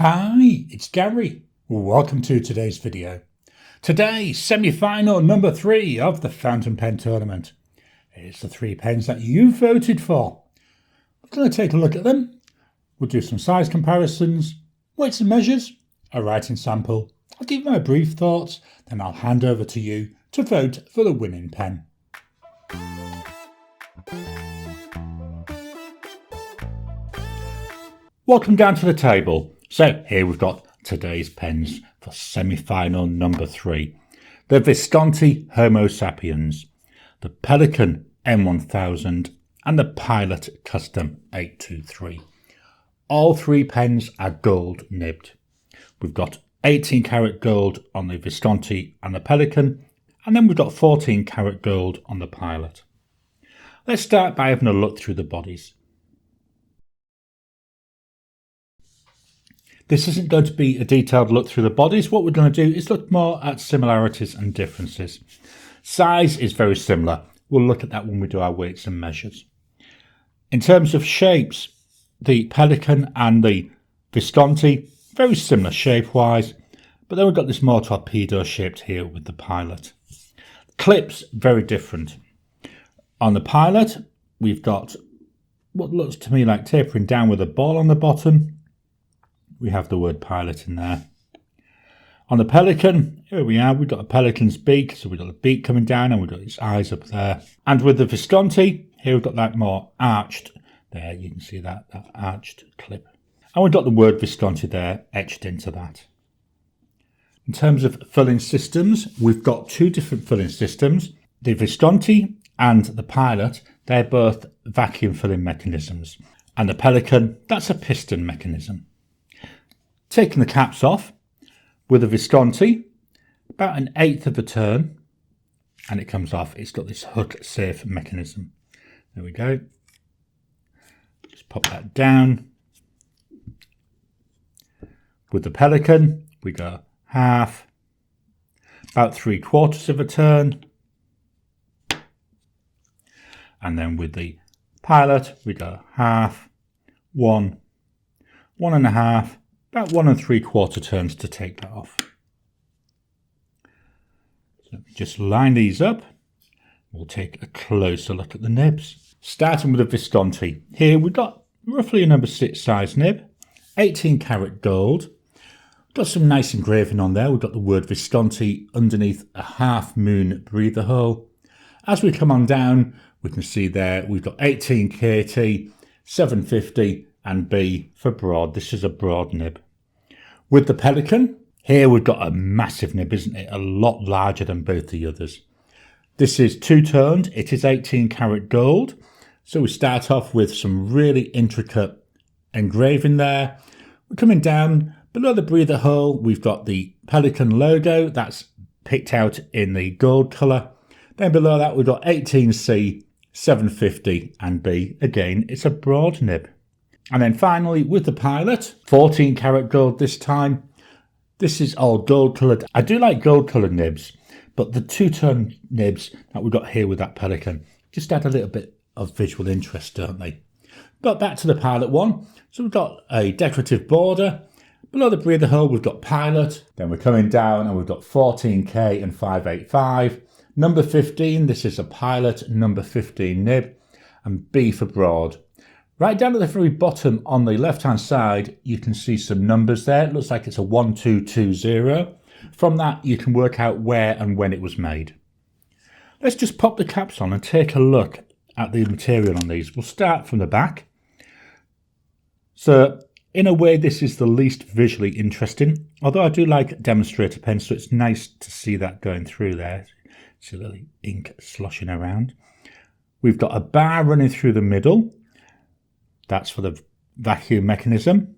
Hi, it's Gary. Welcome to today's video. Today, semi-final number 3 of the Fountain Pen tournament. It's the 3 pens that you voted for. We're going to take a look at them. We'll do some size comparisons, weights and measures, a writing sample. I'll give my brief thoughts, then I'll hand over to you to vote for the winning pen. Welcome down to the table. So here we've got today's pens for semi-final number 3. The Visconti Homo Sapiens, the Pelikan M1000 and the Pilot Custom 823. All 3 pens are gold nibbed. We've got 18 karat gold on the Visconti and the Pelikan, and then we've got 14 karat gold on the Pilot. Let's start by having a look through the bodies. This isn't going to be a detailed look through the bodies. What we're going to do is look more at similarities and differences. Size is very similar. We'll look at that when we do our weights and measures. In terms of shapes, the Pelikan and the Visconti, very similar shape-wise, but then we've got this more torpedo shaped here with the Pilot. Clips, very different. On the Pilot, we've got what looks to me like tapering down with a ball on the bottom. We have the word Pilot in there. On the Pelikan, here we are, we've got a Pelikan's beak, so we've got the beak coming down and we've got its eyes up there. And with the Visconti, here we've got that more arched, there you can see that arched clip. And we've got the word Visconti there etched into that. In terms of filling systems, we've got 2 different filling systems. The Visconti and the Pilot, they're both vacuum filling mechanisms. And the Pelikan, that's a piston mechanism. Taking the caps off, with a Visconti, about 1/8 of a turn, and it comes off. It's got this hook safe mechanism. There we go. Just pop that down. With the Pelikan, we go half, about 3/4 of a turn. And then with the Pilot, we go half, 1, 1.5, about 1 3/4 turns to take that off. So just line these up. We'll take a closer look at the nibs. Starting with the Visconti. Here we've got roughly a number 6 size nib, 18 karat gold. Got some nice engraving on there. We've got the word Visconti underneath a half moon breather hole. As we come on down, we can see there we've got 18 KT, 750 and B for broad. This is a broad nib. With the Pelikan, here we've got a massive nib, isn't it? A lot larger than both the others. This is 2-toned. It is 18 karat gold. So we start off with some really intricate engraving there. We're coming down below the breather hole. We've got the Pelikan logo. That's picked out in the gold colour. Then below that we've got 18C, 750 and B. Again, it's a broad nib. And then finally, with the Pilot, 14 karat gold this time. This is all gold coloured. I do like gold coloured nibs, but the 2-tone nibs that we've got here with that Pelikan just add a little bit of visual interest, don't they? But back to the Pilot one. So we've got a decorative border. Below the breather hole, we've got Pilot. Then we're coming down and we've got 14K and 585. Number 15, this is a Pilot number 15 nib. And B for broad. Right down at the very bottom on the left-hand side, you can see some numbers there. It looks like it's a 1220. From that, you can work out where and when it was made. Let's just pop the caps on and take a look at the material on these. We'll start from the back. So, in a way, this is the least visually interesting, although I do like demonstrator pens, so it's nice to see that going through there. See a little ink sloshing around. We've got a bar running through the middle. That's for the vacuum mechanism.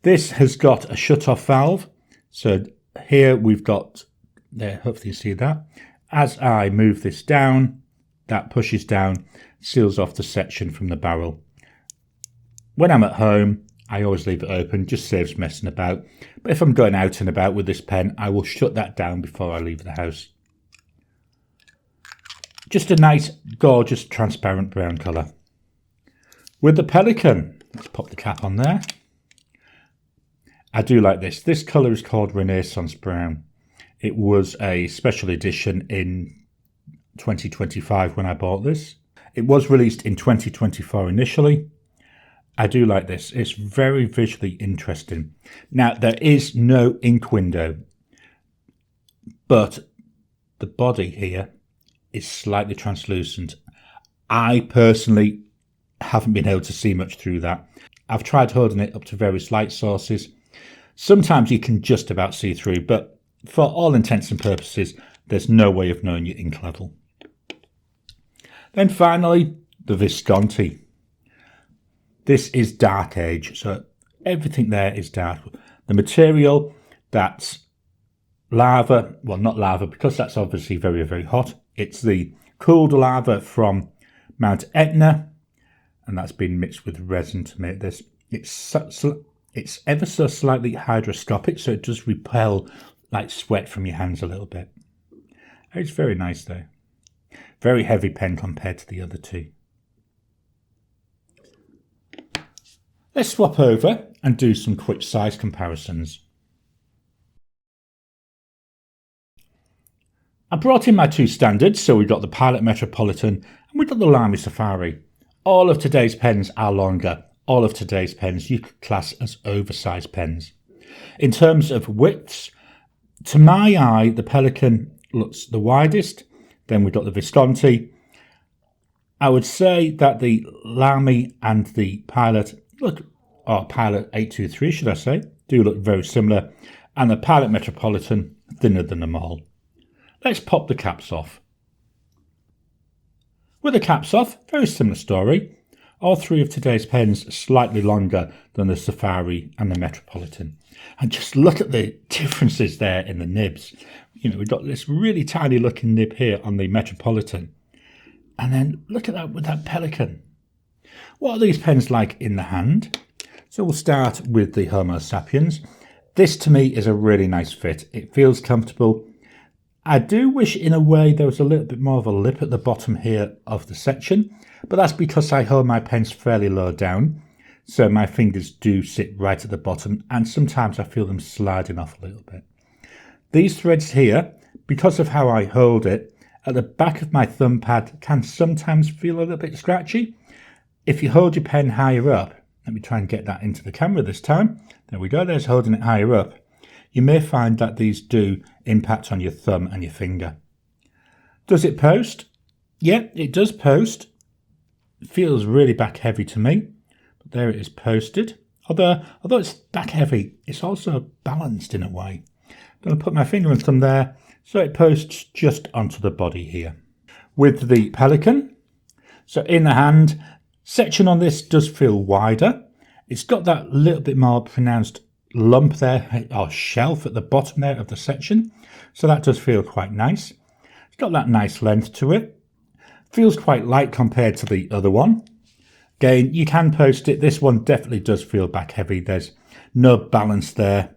This has got a shut-off valve. So here we've got, there, hopefully you see that. As I move this down, that pushes down, seals off the section from the barrel. When I'm at home, I always leave it open, just saves messing about. But if I'm going out and about with this pen, I will shut that down before I leave the house. Just a nice, gorgeous, transparent brown colour. With the Pelikan, let's pop the cap on there. I do like this. This colour is called Renaissance Brown. It was a special edition in 2025 when I bought this. It was released in 2024 initially. I do like this. It's very visually interesting. Now, there is no ink window, but the body here is slightly translucent. I personally haven't been able to see much through that. I've tried holding it up to various light sources. Sometimes you can just about see through, but for all intents and purposes, there's no way of knowing your ink level. Then finally, the Visconti. This is dark age, so everything there is dark. The material, that's lava, well, not lava, because that's obviously very, very hot. It's the cooled lava from Mount Etna, and that's been mixed with resin to make this. It's ever so slightly hygroscopic, so it does repel like sweat from your hands a little bit. It's very nice though. Very heavy pen compared to the other two. Let's swap over and do some quick size comparisons. I brought in my two standards, so we've got the Pilot Metropolitan and we've got the Lamy Safari. All of today's pens are longer. All of today's pens you could class as oversized pens. In terms of widths, to my eye, the Pelikan looks the widest. Then we've got the Visconti. I would say that the Lamy and the Pilot Pilot 823, should I say, do look very similar. And the Pilot Metropolitan, thinner than them all. Let's pop the caps off. With the caps off, very similar story. All three of today's pens are slightly longer than the Safari and the Metropolitan. And just look at the differences there in the nibs. You know, we've got this really tiny looking nib here on the Metropolitan. And then look at that with that Pelikan. What are these pens like in the hand? So we'll start with the Homo Sapiens. This to me is a really nice fit. It feels comfortable. I do wish in a way there was a little bit more of a lip at the bottom here of the section, but that's because I hold my pens fairly low down, so my fingers do sit right at the bottom, and sometimes I feel them sliding off a little bit. These threads here, because of how I hold it, at the back of my thumb pad can sometimes feel a little bit scratchy. If you hold your pen higher up, let me try and get that into the camera this time. There we go, there's holding it higher up. You may find that these do impact on your thumb and your finger. Does it post? Yeah, it does post. It feels really back heavy to me, but there it is posted. Although it's back heavy, it's also balanced in a way. I'm going to put my finger and thumb there, so it posts just onto the body here. With the Pelikan, so in the hand, section on this does feel wider. It's got that little bit more pronounced lump there, or shelf at the bottom there of the section, so that does feel quite nice. It's got that nice length to it. Feels quite light compared to the other one. Again, you can post it. This one definitely does feel back heavy. There's no balance there.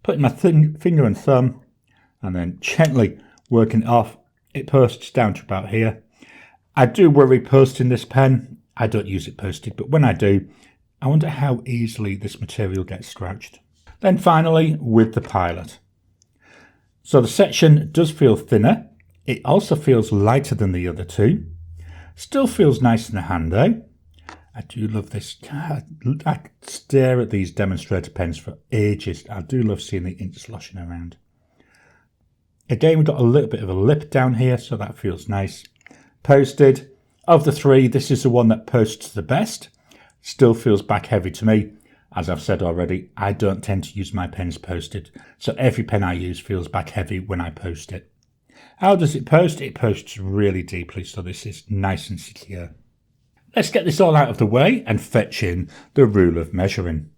Putting my finger and thumb and then gently working it off, it posts down to about here. I do worry posting this pen. I don't use it posted, but when I do, I wonder how easily this material gets scratched. Then finally, with the Pilot. So the section does feel thinner. It also feels lighter than the other two. Still feels nice in the hand though. I do love this. I stare at these demonstrator pens for ages. I do love seeing the ink sloshing around. Again, we've got a little bit of a lip down here, so that feels nice. Posted. Of the three, this is the one that posts the best. Still feels back heavy to me. As I've said already, I don't tend to use my pens posted, so every pen I use feels back heavy when I post it. How does it post? It posts really deeply, so this is nice and secure. Let's get this all out of the way and fetch in the rule of measuring.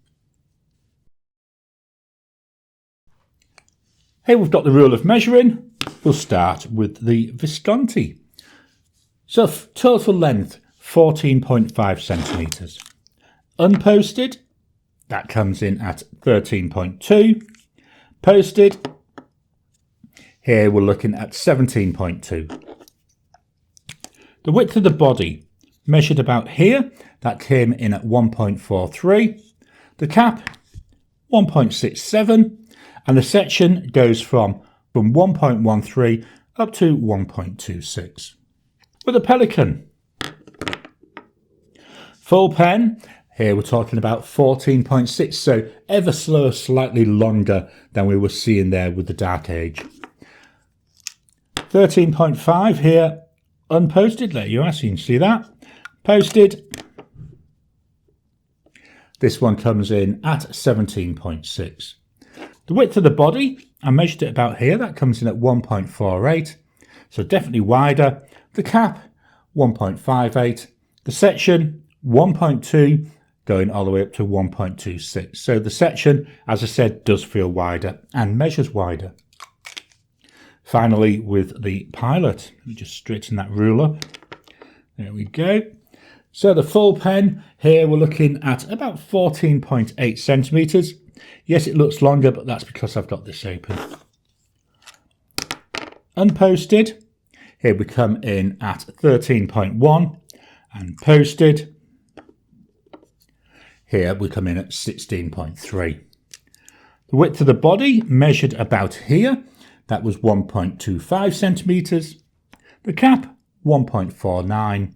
Here we've got the rule of measuring. We'll start with the Visconti. So total length, 14.5 centimetres. Unposted, that comes in at 13.2. Posted, here we're looking at 17.2. The width of the body, measured about here, that came in at 1.43. The cap, 1.67, and the section goes from 1.13 up to 1.26. With a Pelikan full pen, here we're talking about 14.6, so ever so slightly longer than we were seeing there with the Dark Age. 13.5 here, unposted, there you are, so you can see that. Posted, this one comes in at 17.6. The width of the body, I measured it about here, that comes in at 1.48, so definitely wider. The cap, 1.58. The section, 1.2, going all the way up to 1.26. So the section, as I said, does feel wider and measures wider. Finally, with the pilot, let me just straighten that rule up. There we go. So the full pen, here we're looking at about 14.8 centimetres. Yes, it looks longer, but that's because I've got this open. Unposted, here we come in at 13.1, and posted, here we come in at 16.3. The width of the body measured about here, that was 1.25 centimetres. The cap, 1.49,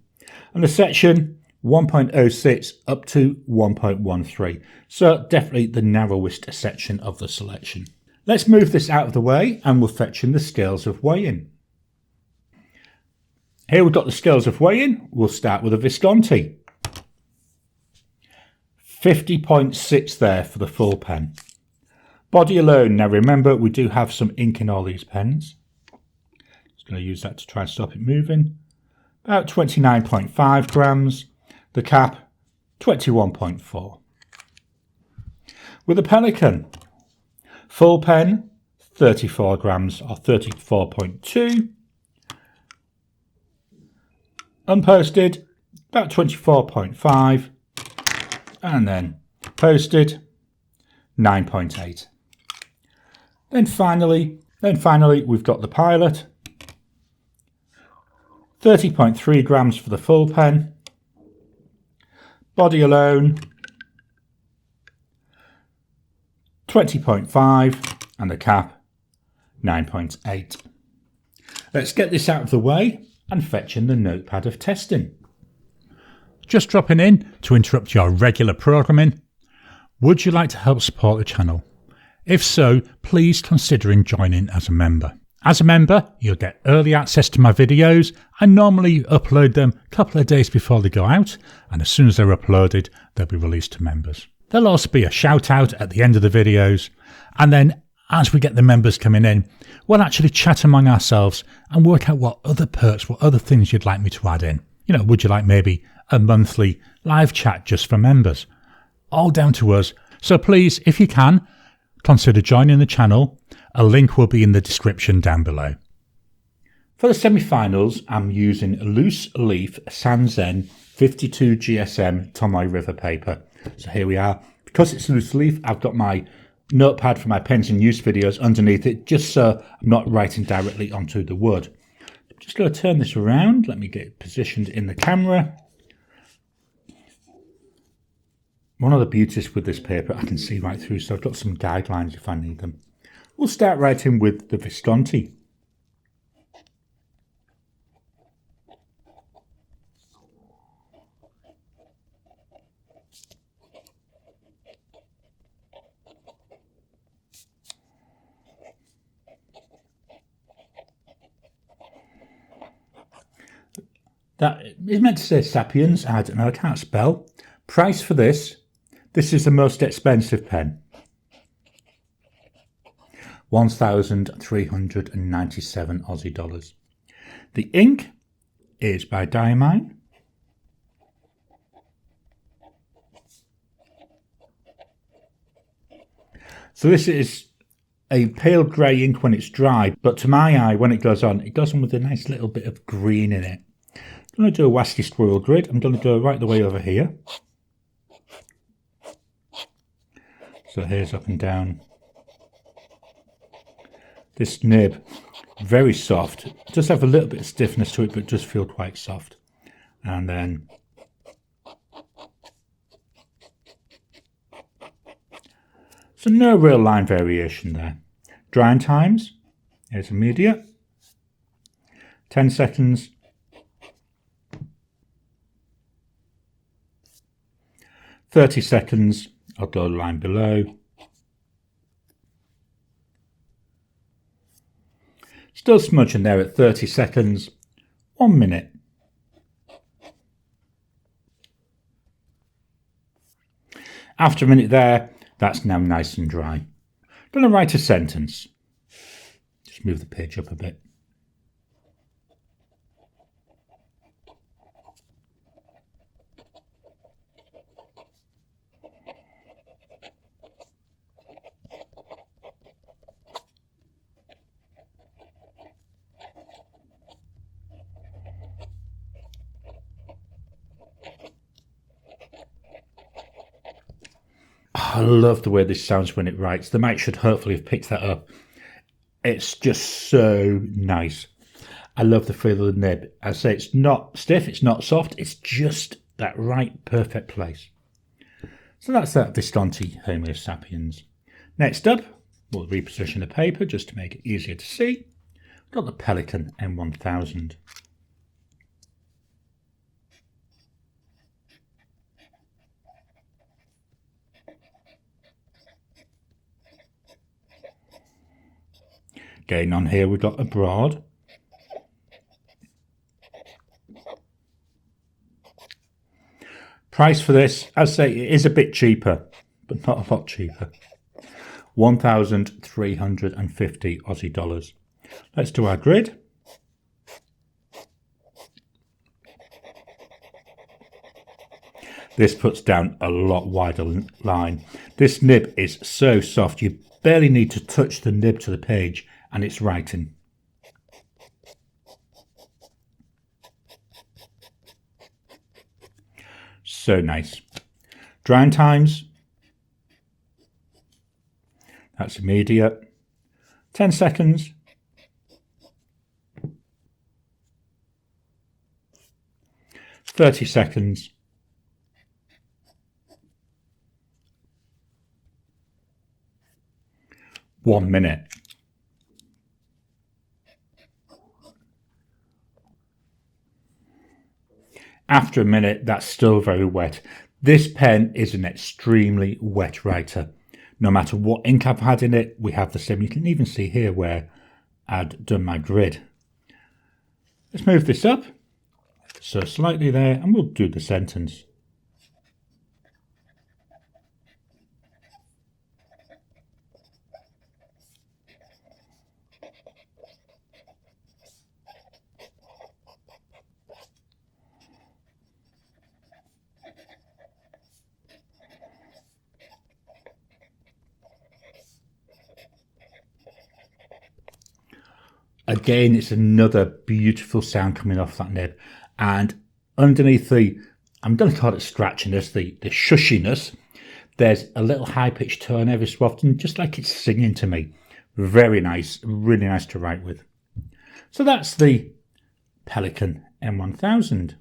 and the section, 1.06 up to 1.13. So definitely the narrowest section of the selection. Let's move this out of the way and we'll fetch in the scales of weighing. Here we've got the scales of weighing. We'll start with a Visconti. 50.6 there for the full pen. Body alone, now remember we do have some ink in all these pens. Just going to use that to try and stop it moving. About 29.5 grams. The cap, 21.4. With a Pelikan, full pen, 34 grams or 34.2. Unposted, about 24.5. And then posted, 9.8. Then finally, we've got the pilot. 30.3 grams for the full pen. Body alone, 20.5, and the cap, 9.8. Let's get this out of the way and fetch in the notepad of testing. Just dropping in to interrupt your regular programming. Would you like to help support the channel? If so, please consider joining as a member. As a member, you'll get early access to my videos. I normally upload them a couple of days before they go out, and as soon as they're uploaded, they'll be released to members. There'll also be a shout out at the end of the videos, and then as we get the members coming in, we'll actually chat among ourselves and work out what other perks, what other things you'd like me to add in. You know, would you like maybe a monthly live chat just for members? All down to us. So please, if you can, consider joining the channel. A link will be in the description down below. For the semi-finals, I'm using loose leaf Sanzen 52 GSM Tomoe River paper. So here we are. Because it's loose leaf, I've got my notepad for my pens in use videos underneath it, just so I'm not writing directly onto the wood. I'm just going to turn this around. Let me get it positioned in the camera. One of the beauties with this paper, I can see right through, so I've got some guidelines if I need them. We'll start writing with the Visconti. That is meant to say Sapiens. I don't know, I can't spell. Price for this. This is the most expensive pen. 1,397 Aussie dollars. The ink is by Diamine. So this is a pale grey ink when it's dry, but to my eye, when it goes on with a nice little bit of green in it. I'm going to do a wasky squirrel grid. I'm going to go right the way over here. So here's up and down. This nib, very soft. It does have a little bit of stiffness to it, but it does feel quite soft. And then So no real line variation there. Drying times, here's immediate. 10 seconds. 30 seconds, I'll go a line below. Still smudging there at 30 seconds. 1 minute. After a minute there, that's now nice and dry. Gonna write a sentence. Just move the page up a bit. I love the way this sounds when it writes. The mic should hopefully have picked that up. It's just so nice. I love the feel of the nib. I say it's not stiff, it's not soft, it's just that right perfect place. So that's that Visconti Homo Sapiens. Next up, we'll reposition the paper just to make it easier to see. We've got the Pelikan M1000. Again, on here we've got a broad. Price for this, I'd say it is a bit cheaper, but not a lot cheaper. 1,350 Aussie dollars. Let's do our grid. This puts down a lot wider line. This nib is so soft, you barely need to touch the nib to the page and it's writing. So nice. Drying times. That's immediate. 10 seconds. 30 seconds. 1 minute. After a minute, that's still very wet. This pen is an extremely wet writer. No matter what ink I've had in it, we have the same. You can even see here where I'd done my grid. Let's move this up, so slightly there, and we'll do the sentence. Again, it's another beautiful sound coming off that nib. And underneath the, I'm going to call it scratchiness, the shushiness, there's a little high-pitched tone every so often, just like it's singing to me. Very nice, really nice to write with. So that's the Pelikan M1000.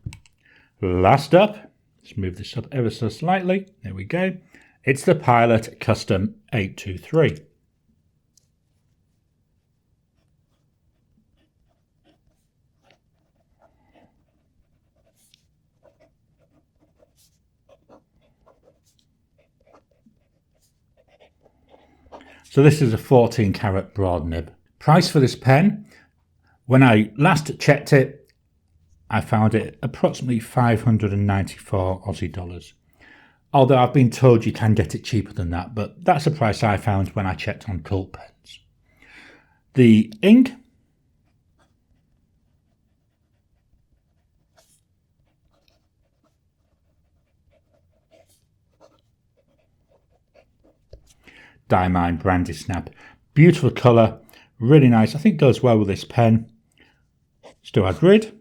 Last up, let's move this up ever so slightly. There we go. It's the Pilot Custom 823. So this is a 14 carat broad nib. Price for this pen, when I last checked it, I found it approximately 594 Aussie dollars. Although I've been told you can get it cheaper than that, but that's the price I found when I checked on Cult Pens. The ink, Diamine Brandy Snap. Beautiful colour, really nice. I think goes well with this pen. Let's do our grid.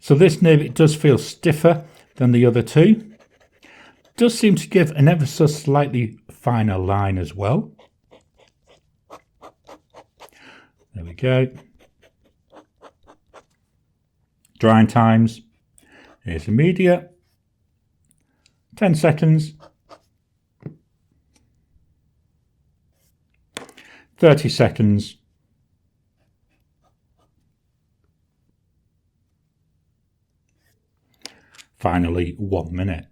So this nib, it does feel stiffer than the other two. Does seem to give an ever so slightly finer line as well. There we go. Drying times. Here's immediate. 10 seconds. 30 seconds. Finally, 1 minute.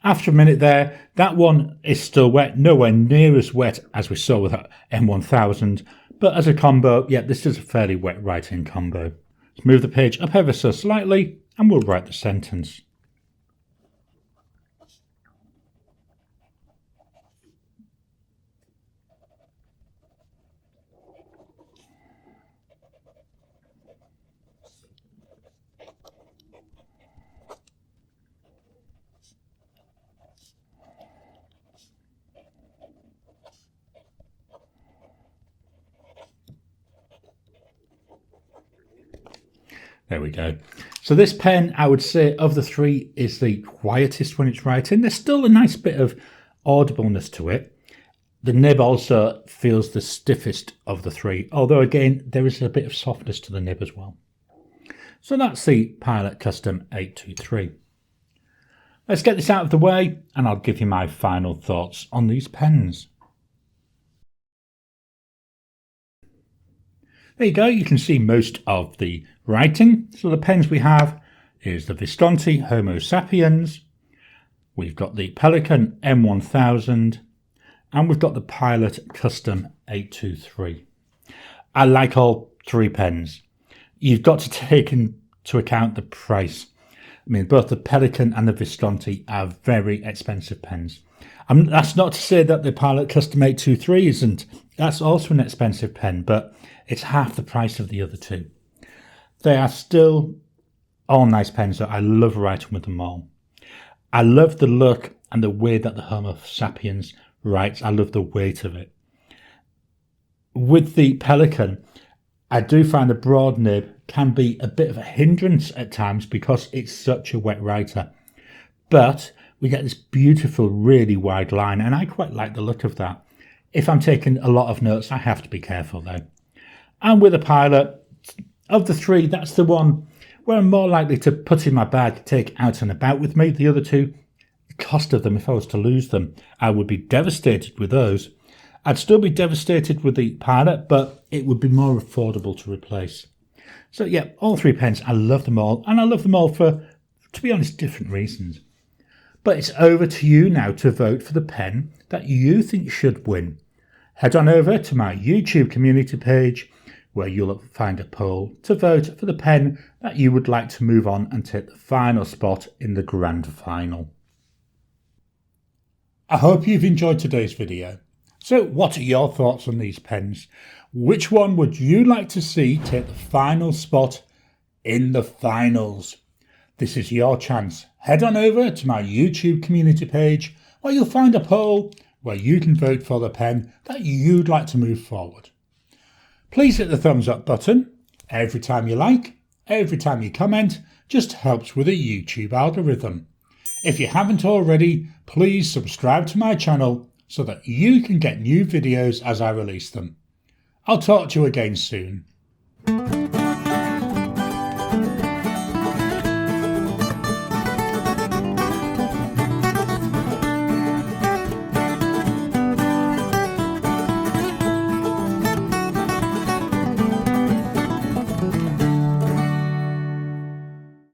After a minute there, that one is still wet, nowhere near as wet as we saw with that M1000, but as a combo, yeah, this is a fairly wet writing combo. Let's move the page up ever so slightly and we'll write the sentence. There we go. So this pen, I would say, of the three, is the quietest when it's writing. There's still a nice bit of audibleness to it. The nib also feels the stiffest of the three, although again, there is a bit of softness to the nib as well. So that's the Pilot Custom 823. Let's get this out of the way and I'll give you my final thoughts on these pens. There you go, you can see most of the writing. So the pens we have is the Visconti Homo Sapiens, we've got the Pelikan M1000, and we've got the Pilot Custom 823. I like all three pens. You've got to take into account the price. I mean, both the Pelikan and the Visconti are very expensive pens. That's not to say that the Pilot Custom 823 isn't. That's also an expensive pen, but it's half the price of the other two. They are still all nice pens, so I love writing with them all. I love the look and the way that the Homo Sapiens writes. I love the weight of it. With the Pelikan, I do find the broad nib can be a bit of a hindrance at times because it's such a wet writer. But we get this beautiful, really wide line, and I quite like the look of that. If I'm taking a lot of notes, I have to be careful though. And with a Pilot, of the three, that's the one where I'm more likely to put in my bag, take out and about with me. The other two, the cost of them, if I was to lose them, I would be devastated with those. I'd still be devastated with the Pilot, but it would be more affordable to replace. So yeah, all three pens, I love them all, and I love them all for, to be honest, different reasons. But it's over to you now to vote for the pen that you think should win. Head on over to my YouTube community page, where you'll find a poll to vote for the pen that you would like to move on and take the final spot in the grand final. I hope you've enjoyed today's video. So what are your thoughts on these pens? Which one would you like to see take the final spot in the finals? This is your chance. Head on over to my YouTube community page where you'll find a poll where you can vote for the pen that you'd like to move forward. Please hit the thumbs up button. Every time you like, every time you comment, just helps with the YouTube algorithm. If you haven't already, please subscribe to my channel so that you can get new videos as I release them. I'll talk to you again soon.